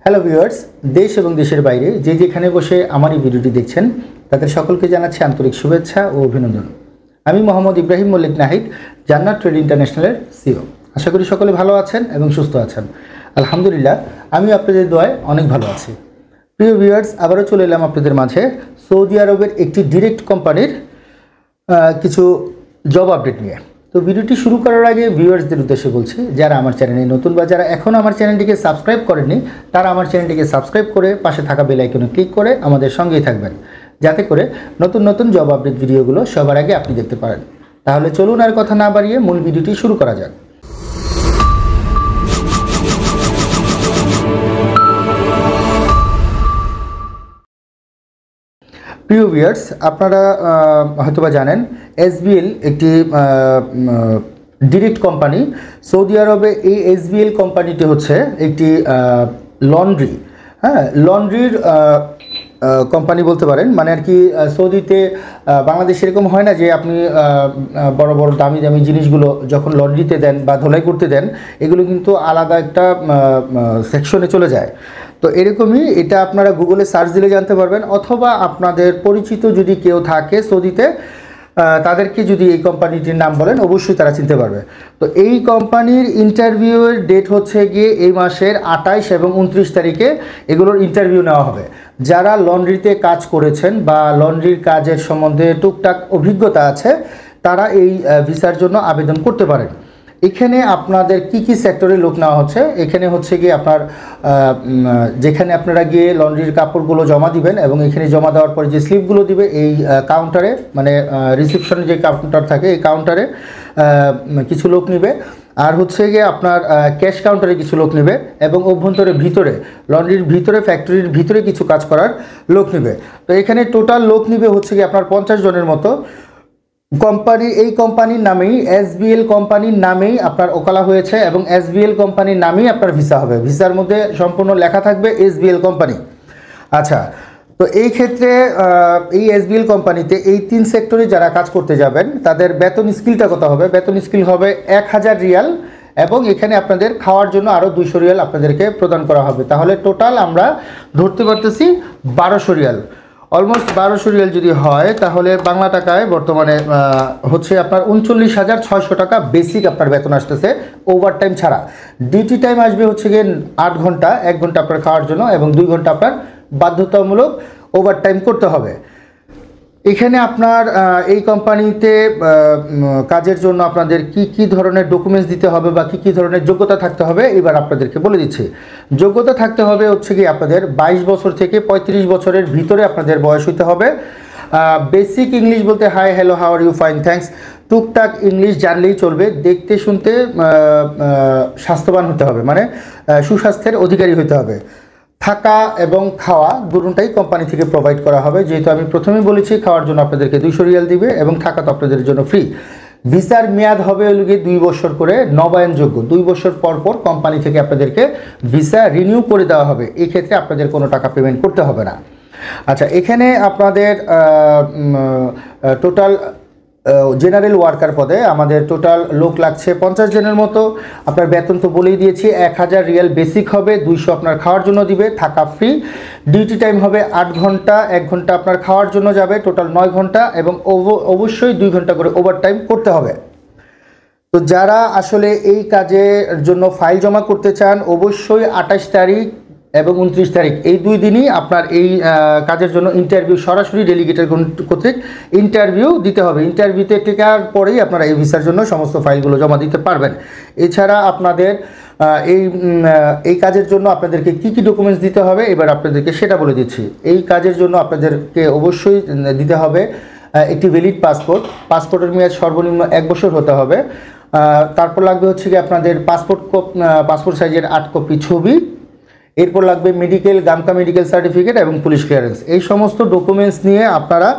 Hello viewers, দেশ এবং দেশের বাইরে যে যেখানে বসে আমার এই ভিডিওটি দেখছেন তাদের সকলকে জানাচ্ছি আন্তরিক শুভেচ্ছা ও অভিনন্দন। আমি মোহাম্মদ ইব্রাহিম মল্লিক নাহিদ, জান্নাত ট্রেড ইন্টারন্যাশনালের সিও। আশা করি সকলে ভালো আছেন এবং সুস্থ আছেন। আলহামদুলিল্লাহ, আমি আপনাদের দোয়ায় অনেক ভালো আছি। প্রিয় ভিউয়ার্স, আবারও চলে এলাম আপনাদের মাঝে সৌদি আরবের একটি ডিরেক্ট কোম্পানির কিছু জব আপডেট নিয়ে। তো ভিডিওটি শুরু করার আগে ভিউয়ার্সদের উদ্দেশ্যে বলছি, যারা আমার চ্যানেলে নতুন বা যারা এখনও আমার চ্যানেলটিকে সাবস্ক্রাইব করেননি তারা আমার চ্যানেলটিকে সাবস্ক্রাইব করে পাশে থাকা বেল আইকনে ক্লিক করে আমাদের সঙ্গেই থাকবেন, যাতে করে নতুন নতুন জব আপডেট ভিডিওগুলো সবার আগে আপনি দেখতে পারেন। তাহলে চলুন আর কথা না বাড়িয়ে মূল ভিডিওটি শুরু করা যাক। প্রিয় ভিউয়ার্স, আপনারা হয়তোবা জানেন এসবিএল একটি ডিরেক্ট কোম্পানি। সৌদি আরবে এই এসবিএল কোম্পানিটি হচ্ছে একটি লন্ড্রি, লন্ড্রির কোম্পানি বলতে পারেন। মানে আর কি সৌদিতে বাংলাদেশে এরকম হয় না যে আপনি বড় বড় দামি দামি জিনিসগুলো যখন লন্ড্রিতে দেন বা ধোলাই করতে দেন, এগুলো কিন্তু আলাদা একটা সেকশনে চলে যায়। তো এরকমই এটা আপনারা গুগলে সার্চ দিলে জানতে পারবেন, অথবা আপনাদের পরিচিত যদি কেউ থাকে সৌদিতে তাদেরকে যদি এই কোম্পানিটির নাম বলেন অবশ্যই তারা চিনতে পারবে। তো এই কোম্পানির ইন্টারভিউয়ের ডেট হচ্ছে গিয়ে এই মাসের 28 এবং 29 তারিখে এগুলোর ইন্টারভিউ নেওয়া হবে। যারা লন্ড্রিতে কাজ করেছেন বা লন্ড্রির কাজের সম্বন্ধে টুকটাক অভিজ্ঞতা আছে তারা এই ভিসার জন্য আবেদন করতে পারেন। এখানে আপনাদের কি কি সেক্টরে লোক নেওয়া হচ্ছে, এখানে হচ্ছে গিয়ে আপনার যেখানে আপনারা গিয়ে লন্ড্রির কাপড়গুলো জমা দিবেন এবং এখানে জমা দেওয়ার পরে যে স্লিপগুলো দিবে এই কাউন্টারে, মানে রিসেপশনে যে কাউন্টার থাকে এই কাউন্টারে কিছু লোক নেবে। আর হচ্ছে গিয়ে আপনার ক্যাশ কাউন্টারে কিছু লোক নেবে এবং অভ্যন্তরে ভিতরে লন্ড্রির ভিতরে ফ্যাক্টরির ভিতরে কিছু কাজ করার লোক নেবে। তো এখানে টোটাল লোক নেবে হচ্ছে গিয়ে আপনার 50 জনের মতো। এই কোম্পানির নামেই এসবিএল কোম্পানির নামেই আপনার ওকালা হয়েছে এবং এসবিএল কোম্পানির নামেই আপনার ভিসা হবে। ভিসার মধ্যে সম্পূর্ণ লেখা থাকবে এসবিএল কোম্পানি। আচ্ছা, তো এই ক্ষেত্রে এই এসবিএল কোম্পানিতে এই 3 সেক্টরে যারা কাজ করতে যাবেন তাদের বেতন স্কিলটা কত হবে? বেতন স্কিল হবে 1000 রিয়াল এবং এখানে আপনাদের খাওয়ার জন্য আরও 200 রিয়াল আপনাদেরকে প্রদান করা হবে। তাহলে টোটাল আমরা ধরতে পারতেছি 1200 রিয়াল। অলমোস্ট 1200 রিয়াল যদি হয় তাহলে বাংলা টাকায় বর্তমানে হচ্ছে আপনার 39,600 টাকা বেসিক আপনার বেতন আসতেছে, ওভার টাইম ছাড়া। ডিউটি টাইম আসবে হচ্ছে গিয়ে 8 ঘন্টা, 1 ঘন্টা আপনার খাওয়ার জন্য এবং 2 ঘন্টা আপনার বাধ্যতামূলক ওভার টাইম করতে হবে। এখানে আপনার এই কোম্পানিতে কাজের জন্য আপনাদের কি কি ধরনের ডকুমেন্টস দিতে হবে বা কি কি ধরনের যোগ্যতা থাকতে হবে এবার আপনাদেরকে বলে দিচ্ছি। যোগ্যতা থাকতে হবে হচ্ছে কি আপনাদের 22 বছর থেকে 35 বছরের ভিতরে আপনাদের বয়স হতে হবে। বেসিক ইংলিশ বলতে hi, hello, how are you, fine, thanks, টুকটাক ইংলিশ জানলেই চলবে। দেখতে শুনতে স্বাস্থ্যবান হতে হবে, মানে সুস্বাস্থ্যের অধিকারী হতে হবে। থাকা এবং খাওয়া দুটোটাই কোম্পানি থেকে প্রোভাইড করা হবে। যেহেতু আমি প্রথমেই বলেছি খাওয়ার জন্য আপনাদেরকে 200 রিয়াল দিবে এবং থাকা তো আপনাদের জন্য ফ্রি। ভিসার মেয়াদ হবে হলে 2 বছর করে নবায়নযোগ্য। 2 বছর পর পর কোম্পানি থেকে আপনাদেরকে ভিসা রিনিউ করে দেওয়া হবে। এই ক্ষেত্রে আপনাদের কোনো টাকা পেমেন্ট করতে হবে না। আচ্ছা, এখানে আপনাদের টোটাল জেনারেল ওয়ার্কার পদে আমাদের টোটাল লোক লাগছে 50 জনের মতো। আপনার বেতন তো বলেই দিয়েছি 1000 রিয়াল বেসিক হবে, 200 আপনার খাওয়ার জন্য দিবে, থাকা ফ্রি। ডিউটি টাইম হবে 8 ঘন্টা, 1 ঘন্টা আপনার খাওয়ার জন্য যাবে, টোটাল 9 ঘন্টা এবং অবশ্যই 2 ঘন্টা করে ওভার টাইম করতে হবে। তো যারা আসলে এই কাজের জন্য ফাইল জমা করতে চান অবশ্যই 28 তারিখ এবং 29 তারিখ এই 2 দিনই আপনার এই কাজের জন্য ইন্টারভিউ, সরাসরি ডেলিগেটের কর্তৃক ইন্টারভিউ দিতে হবে। ইন্টারভিউতে টেকার পরেই আপনারা এই ভিসার জন্য সমস্ত ফাইলগুলো জমা দিতে পারবেন। এছাড়া আপনাদের এই কাজের জন্য আপনাদেরকে কি কি ডকুমেন্টস দিতে হবে এবার আপনাদেরকে সেটা বলে দিচ্ছি। এই কাজের জন্য আপনাদেরকে অবশ্যই দিতে হবে একটি ভ্যালিড পাসপোর্ট। পাসপোর্টের মেয়াদ সর্বনিম্ন 1 বছর হতে হবে। তারপর লাগবে হচ্ছে কি আপনাদের পাসপোর্ট সাইজের 8 কপি ছবি। এরপর লাগবে মেডিকেল, গামকা মেডিকেল সার্টিফিকেট এবং পুলিশ ক্লিয়ারেন্স। এই সমস্ত ডকুমেন্টস নিয়ে আপনারা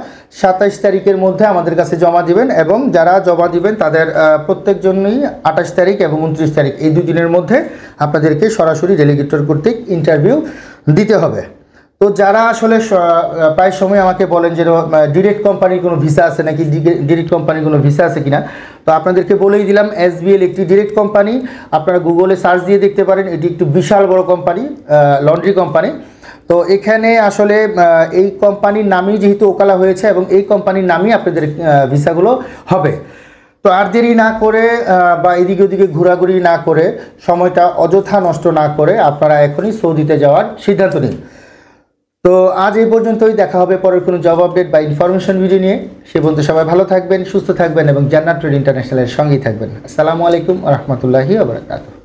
27 তারিখের মধ্যে আমাদের কাছে জমা দিবেন এবং যারা জমা দিবেন তাদের প্রত্যেকজনই 28 তারিখ এবং 29 তারিখ এই 2 দিনের মধ্যে আপনাদেরকে সরাসরি ডেলিগেটর কর্তৃক ইন্টারভিউ দিতে হবে। তো যারা আসলে প্রায় সময় আমাকে বলেন যে ডিরেক্ট কোম্পানির কোনো ভিসা আছে নাকি, ডিরেক্ট কোম্পানির কোনো ভিসা আছে কিনা, তো আপনাদেরকে বলেই দিলাম এসবিএল একটি ডিরেক্ট কোম্পানি, আপনারা গুগলে সার্চ দিয়ে দেখতে পারেন, এটি একটি বিশাল বড় কোম্পানি, লন্ড্রি কোম্পানি। তো এখানে আসলে এই কোম্পানির নামই যেহেতু ওকালা হয়েছে এবং এই কোম্পানির নামই আপনাদের ভিসাগুলো হবে। তো আর দেরি না করে বা এদিকে ওদিকে ঘোরাঘুরি না করে, সময়টা অযথা নষ্ট না করে আপনারা এখনই সৌদিতে যাওয়ার সিদ্ধান্ত নিন। তো আজ এই পর্যন্তই, দেখা হবে পরের কোনো জব আপডেট বা ইনফরমেশন ভিডিও নিয়ে। সে পর্যন্ত সবাই ভালো থাকবেন, সুস্থ থাকবেন এবং জান্নাত ট্রেড ইন্টারন্যাশনালের সঙ্গেই থাকবেন। আসসালামু আলাইকুম ওয়া রাহমাতুল্লাহি ওয়া বারাকাতুহু।